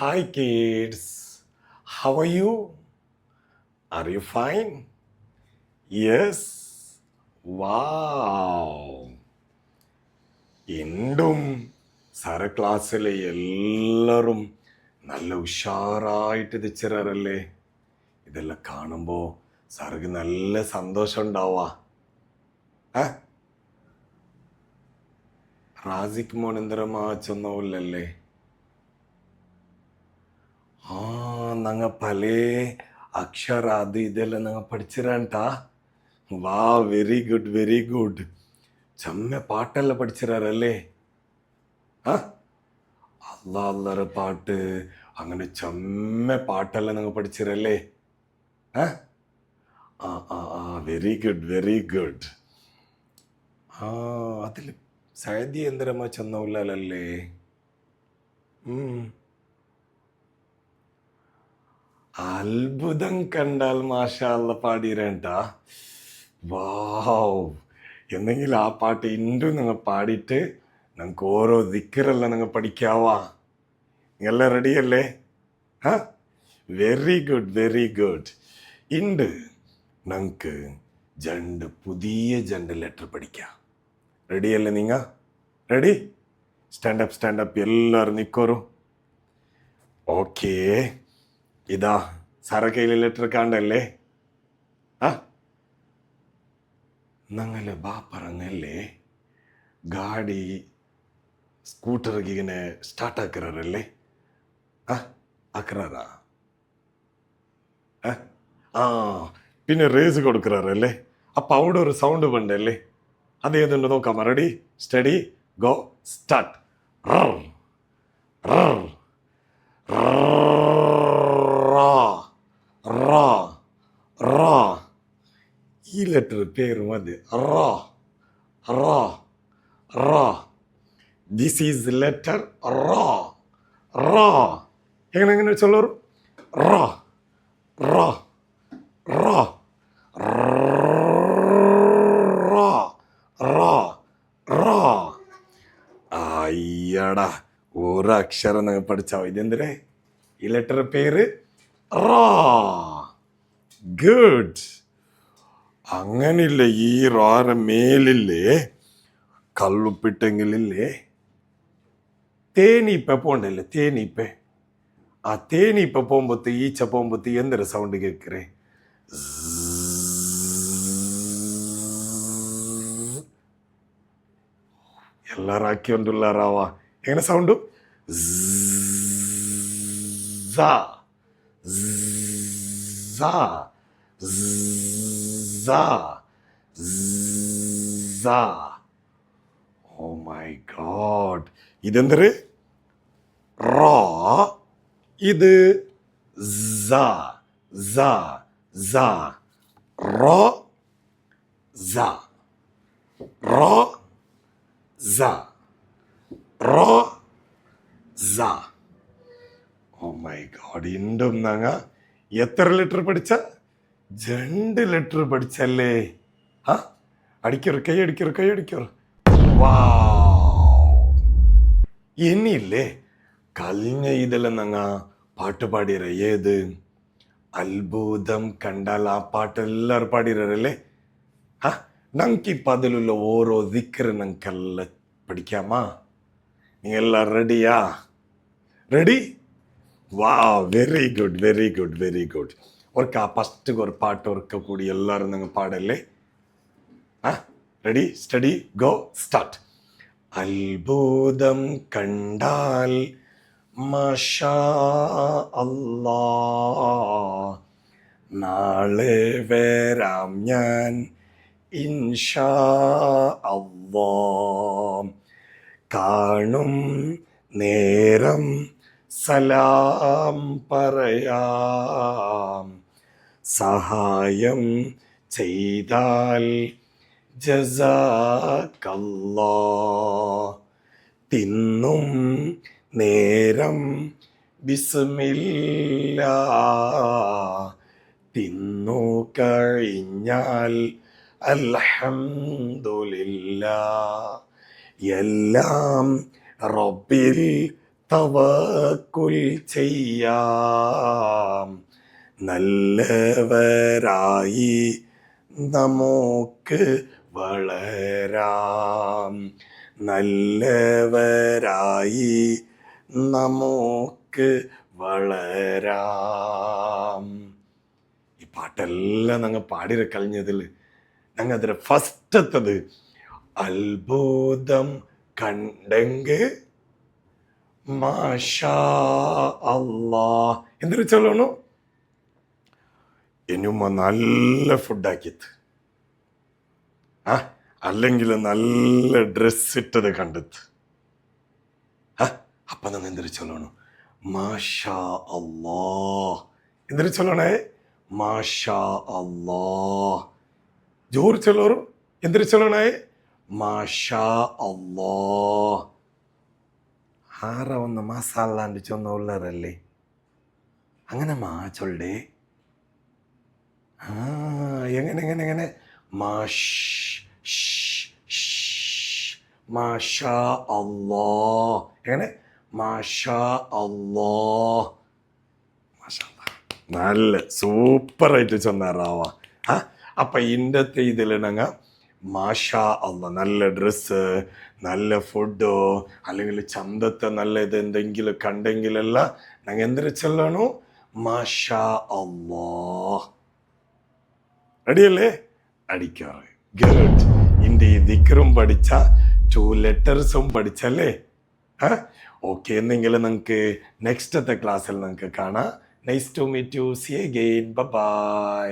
Hi kids, how are you? Are you fine? Yes. Wow. വീണ്ടും സാറെ ക്ലാസ്സിലെ എല്ലാവരും നല്ല ഉഷാറായിട്ട് തെച്ചിറാറല്ലേ. ഇതെല്ലാം കാണുമ്പോൾ സാർക്ക് നല്ല സന്തോഷം ഉണ്ടാവുക. റാസിക് മോൻ എന്തരമാ ചെന്നല്ലേ? ഞങ്ങൾ പല അക്ഷര അത് ഇതെല്ലാം ഞങ്ങൾ പഠിച്ചിരാണ്ടാ. വാ, വെരി ഗുഡ് വെരി ഗുഡ്. ചെമ്മ പാട്ടെല്ലാം പഠിച്ചിരാറല്ലേ? അള്ളാഹ് പാട്ട് അങ്ങനെ ചെമ്മ പാട്ടെല്ലാം നിങ്ങൾ പഠിച്ചിരല്ലേ? Very good very good. അതിൽ സൈദി എന്തരമ്മ ചെന്നല്ലേ? അത്ഭുതം കണ്ടാൽ മാഷാ അല്ലാ പാടിരേണ്ടാ. വാവ്, എന്നെങ്കിലും ആ പാട്ട് ഇൻഡും നിങ്ങൾ പാടിയിട്ട് ഞങ്ങൾക്ക് ഓരോ ദിക്കറെല്ലാം നിങ്ങൾ പഠിക്കാവാ. നിങ്ങളെല്ലാം റെഡിയല്ലേ? Very good very good. ഇണ്ട് ഞങ്ങൾക്ക് പുതിയ ലെറ്റർ പഠിക്കാം. റെഡിയല്ലേ നിങ്ങൾ? റെഡി? സ്റ്റാൻഡപ്പ് എല്ലാവരും നിൽക്കോറു. ഓക്കേ, ഇതാ സാറ കയ്യിലെ ലെറ്റർ കാണണ്ടല്ലേ? ഞങ്ങള് പറഞ്ഞല്ലേ ഗാഡി സ്കൂട്ടർക്ക് ഇങ്ങനെ സ്റ്റാർട്ട് ആക്കാറല്ലേ? ആക്കാറാ? പിന്നെ റേസ് കൊടുക്കാറല്ലേ? അപ്പൊ അവിടെ ഒരു സൗണ്ട് വേണ്ടല്ലേ? അത് ഏതുണ്ട് നോക്കാം. Ready steady go start. ഈ ലെറ്റർ പേര് മതി. ദിസ് ഈസ് ലെറ്റർ എങ്ങനെ ചൊല്ലു? അയ്യടാ, ഒരു അക്ഷരം നിങ്ങൾ പഠിച്ചാ ഇതെന്തരേ? ഈ ലെറ്റർ പേര് ഗുഡ്. അങ്ങനില്ലേ, ഈ റാറ മേലില്ലേ കല്ലുപ്പിട്ടെങ്കിലില്ലേ തേനീപ്പ പോണ്ടല്ലേ? തേനീപ്പ. ആ തേനീപ്പ പോകുമ്പത്ത് ഈച്ച പോകുമ്പത്ത് എന്തൊരു സൗണ്ട് കേൾക്കറേ? എല്ലാരും ആക്കിക്കൊണ്ടുള്ളാറാവാ. എങ്ങനെ സൗണ്ട്? ഓ മൈ ഗോഡ്, ഇതെന്തര്? റോ, ഇത് റോ ഓ മൈ ഗോഡ്. ഇണ്ടും ഞങ്ങ എത്ര ലെറ്റർ പഠിച്ച? 2 ലെറ്റർ പഠിച്ചല്ലേ? അടിക്കൊരു കൈ അടിക്കൊരു. ഇനിയില്ലേ കഴിഞ്ഞ ഇതെല്ലാം ഞങ്ങ പാട്ട് പാടിയറ. ഏത്? അത്ഭുതം കണ്ടാൽ ആ പാട്ട് എല്ലാവരും പാടിയറല്ലേ? ഞങ്ങൾക്കിപ്പ അതിലുള്ള ഓരോ ദിക്കറ് ഞങ്ങൾക്കെല്ലാം പഠിക്കാമാ. നീ എല്ലാം റെഡിയാ? റെഡി? വാ, very good very good very good. ഓർക്ക ഫസ്റ്റ് ഒരു പാട്ട് ഓർക്ക കൂടി എല്ലാവരും നിങ്ങൾ പാടല്ലേ? Ready steady go start. അത്ഭുതം കണ്ടാൽ മാഷാ അല്ലാ, നാളെ വരാം ഞാൻ ഇൻഷാ അല്ലാ, കാണും നേരം സലാം പറയാം, സഹായം ചെയ്താൽ ജസാക്കല്ലാ, തിന്നും നേരം ബിസ്മില്ലാ, തിന്നു കഴിഞ്ഞാൽ അൽഹംദുലില്ലാ, എല്ലാം റബ്ബിൽ തവക്കുൽ ചെയ്യാം, നല്ലവരായി നമുക്ക് വളരാം, നല്ലവരായി നമുക്ക് വളരാം. ഈ പാട്ടെല്ലാം ഞങ്ങൾ പാടിര കഴിഞ്ഞതിൽ ഞങ്ങൾ അതിൽ ഫസ്റ്റത്തത് അത്ഭുതം കണ്ടെങ്കിൽ മാഷാ അല്ലാ എന്തൊരു ചൊല്ലണു. ഇനിയുമ്മ നല്ല ഫുഡാക്കിയത്, അല്ലെങ്കിൽ നല്ല ഡ്രസ് ഇട്ടത് കണ്ടത്. അപ്പൊ നിങ്ങൾ എന്തൊരു ചൊല്ലണു, മാഷാ അല്ലാ. എന്തൊരു ചൊല്ലണേ, മാഷാ അല്ലാ. ജോർ ചൊല്ലോറും എന്തൊരു ചൊല്ലണേ, മാഷാ അല്ലാ. ആറ ഒന്ന് മാസാല്ലാണ്ട് ചൊന്ന ഉള്ളറല്ലേ, അങ്ങനെ മാ ചൊല്ലേ. എങ്ങനെ എങ്ങനെ എങ്ങനെ, മാഷാ അല്ലാ. എങ്ങനെ, മാഷാ അല്ലാ. നല്ല സൂപ്പറായിട്ട് ചൊന്നാറാവ. അപ്പൊ ഇന്നത്തെ ഇതിലിണങ്ങ മാഷാ അല്ലാ, നല്ല ഡ്രസ്സ്, നല്ല ഫുഡോ അല്ലെങ്കിൽ ചന്തത്തെ നല്ല ഇത് എന്തെങ്കിലും കണ്ടെങ്കിലല്ല ഞങ്ങൾ എന്തൊരു ചൊല്ലണു, മാഷാ അല്ലാ. റെഡിയല്ലേ? അടിക്കാറ്. ഗുഡ്. ഇന്റെ ഈ ദിക്റും പഠിച്ച 2 ലെറ്റേഴ്സും പഠിച്ചല്ലേ? ഓക്കെ, എന്നെങ്കിലും നിങ്ങൾക്ക് നെക്സ്റ്റത്തെ ക്ലാസ്സിൽ നിങ്ങൾക്ക് കാണാം. Nice to meet you. See again. By.